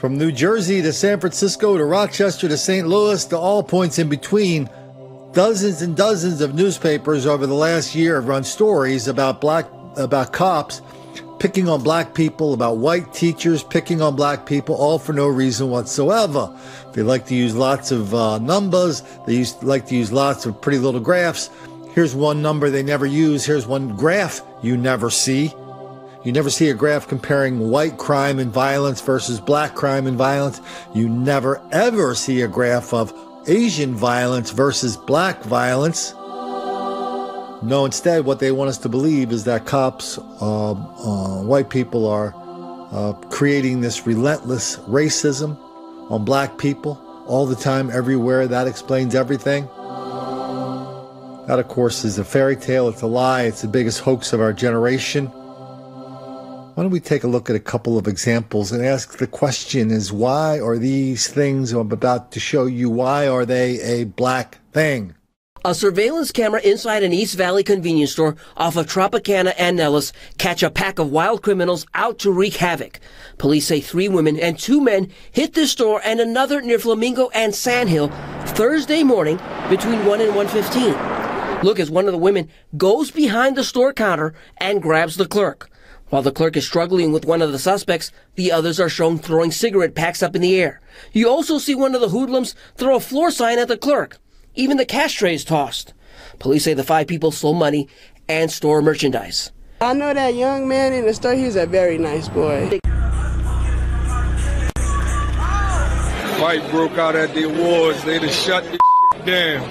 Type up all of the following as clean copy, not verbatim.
From New Jersey to San Francisco to Rochester to St. Louis to all points in between, dozens and dozens of newspapers over the last year have run stories about cops picking on black people, about white teachers picking on black people, all for no reason whatsoever. They like to use lots of numbers. They like to use lots of pretty little graphs. Here's one number they never use. Here's one graph you never see. You never see a graph comparing white crime and violence versus black crime and violence. You never, ever see a graph of Asian violence versus black violence. No, instead, what they want us to believe is that cops, white people are creating this relentless racism on black people all the time, everywhere. That explains everything. That, of course, is a fairy tale. It's a lie. It's the biggest hoax of our generation. Why don't we take a look at a couple of examples and ask the question is, why are these things I'm about to show you, why are they a black thing? A surveillance camera inside an East Valley convenience store off of Tropicana and Nellis catch a pack of wild criminals out to wreak havoc. Police say 3 women and 2 men hit this store and another near Flamingo and Sandhill Thursday morning between 1 and 1:15. Look as one of the women goes behind the store counter and grabs the clerk. While the clerk is struggling with one of the suspects, the others are shown throwing cigarette packs up in the air. You also see one of the hoodlums throw a floor sign at the clerk. Even the cash tray is tossed. Police say the 5 people stole money and store merchandise. I know that young man in the store, he's a very nice boy. Fight broke out at the awards. They just shut the down.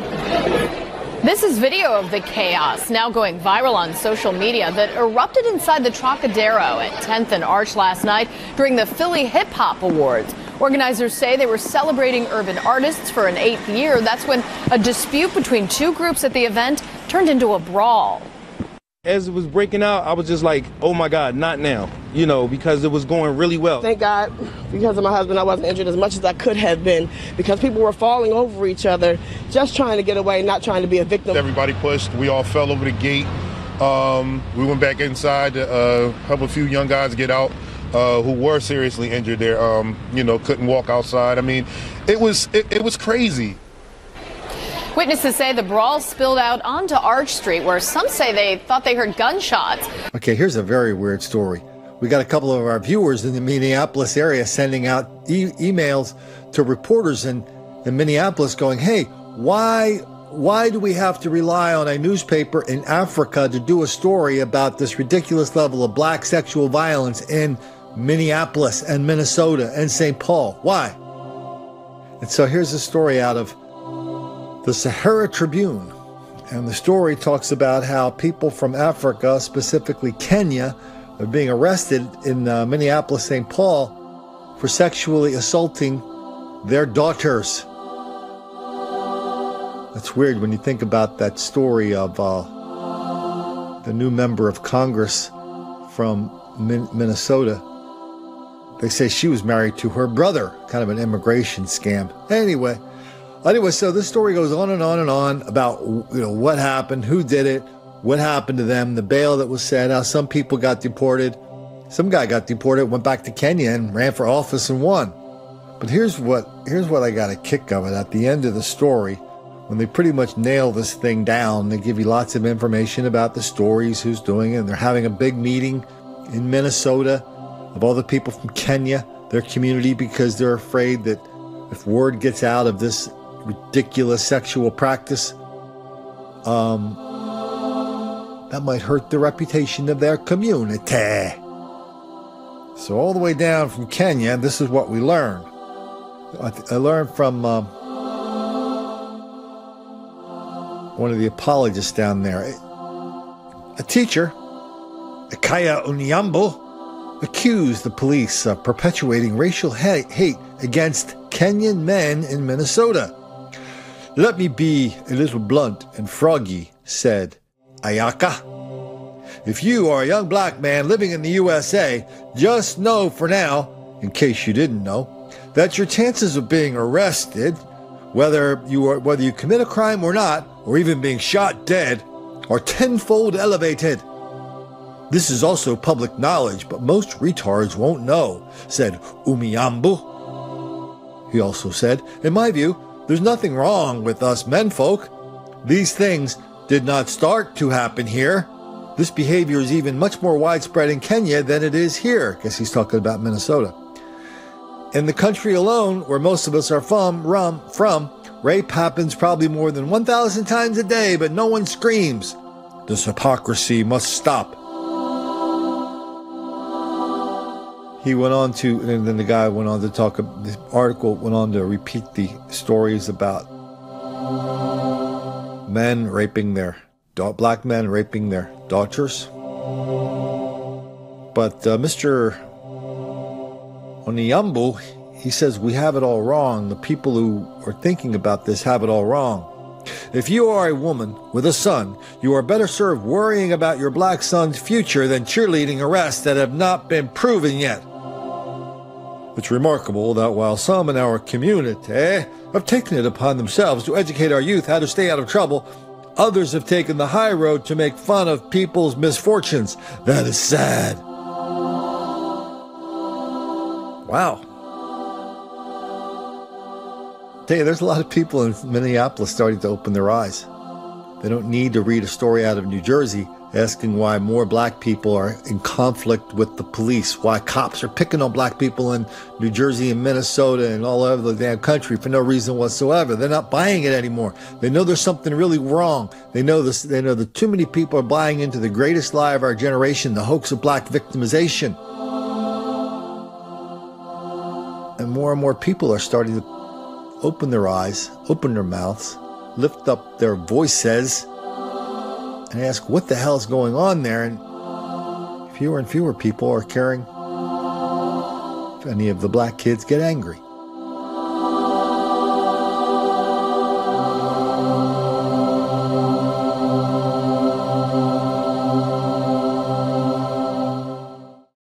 This is video of the chaos now going viral on social media that erupted inside the Trocadero at 10th and Arch last night during the Philly Hip Hop Awards. Organizers say they were celebrating urban artists for an 8th year. That's when a dispute between 2 groups at the event turned into a brawl. As it was breaking out, I was just like, oh my God, not now, you know, because it was going really well. Thank God, because of my husband, I wasn't injured as much as I could have been, because people were falling over each other, just trying to get away, not trying to be a victim. Everybody pushed. We all fell over the gate. We went back inside to help a few young guys get out who were seriously injured there, couldn't walk outside. I mean, it was crazy. Witnesses say the brawl spilled out onto Arch Street, where some say they thought they heard gunshots. Okay, here's a very weird story. We got a couple of our viewers in the Minneapolis area sending out emails to reporters in Minneapolis going, hey, why do we have to rely on a newspaper in Africa to do a story about this ridiculous level of black sexual violence in Minneapolis and Minnesota and St. Paul? Why? And so here's a story out of the Sahara Tribune, and the story talks about how people from Africa, specifically Kenya, are being arrested in Minneapolis, St. Paul for sexually assaulting their daughters. That's weird when you think about that story of the new member of Congress from Minnesota. They say she was married to her brother, kind of an immigration scam. Anyway, so this story goes on and on and on about what happened, who did it, what happened to them, the bail that was set, how some people got deported. Some guy got deported, went back to Kenya and ran for office and won. But here's what I got a kick of it at the end of the story, when they pretty much nail this thing down. They give you lots of information about the stories, who's doing it, and they're having a big meeting in Minnesota of all the people from Kenya, their community, because they're afraid that if word gets out of this ridiculous sexual practice, that might hurt the reputation of their community. So all the way down from Kenya, this is what we learned. I learned from one of the apologists down there. A teacher, Akaya Unyambo, accused the police of perpetuating racial hate against Kenyan men in Minnesota. Let me be a little blunt and froggy, said Ayaka. If you are a young black man living in the USA, just know for now, in case you didn't know, that your chances of being arrested, whether you commit a crime or not, or even being shot dead, are tenfold elevated. This is also public knowledge, but most retards won't know, said Umiambu. He also said, "In my view, there's nothing wrong with us menfolk. These things did not start to happen here. This behavior is even much more widespread in Kenya than it is here." I guess he's talking about Minnesota. "In the country alone, where most of us are from, rape happens probably more than 1,000 times a day, but no one screams. This hypocrisy must stop." He went on to, and then the guy went on to talk, the article went on to repeat the stories about men raping black men raping their daughters. But Mr. Onyambu, he says we have it all wrong. The people who are thinking about this have it all wrong. "If you are a woman with a son, you are better served worrying about your black son's future than cheerleading arrests that have not been proven yet. It's remarkable that while some in our community have taken it upon themselves to educate our youth how to stay out of trouble, others have taken the high road to make fun of people's misfortunes. That is sad." Wow. I tell you, there's a lot of people in Minneapolis starting to open their eyes. They don't need to read a story out of New Jersey asking why more black people are in conflict with the police, why cops are picking on black people in New Jersey and Minnesota and all over the damn country for no reason whatsoever. They're not buying it anymore. They know there's something really wrong. They know this. They know that too many people are buying into the greatest lie of our generation, the hoax of black victimization. And more people are starting to open their eyes, open their mouths, lift up their voices, and ask what the hell is going on there. And fewer and fewer people are caring if any of the black kids get angry.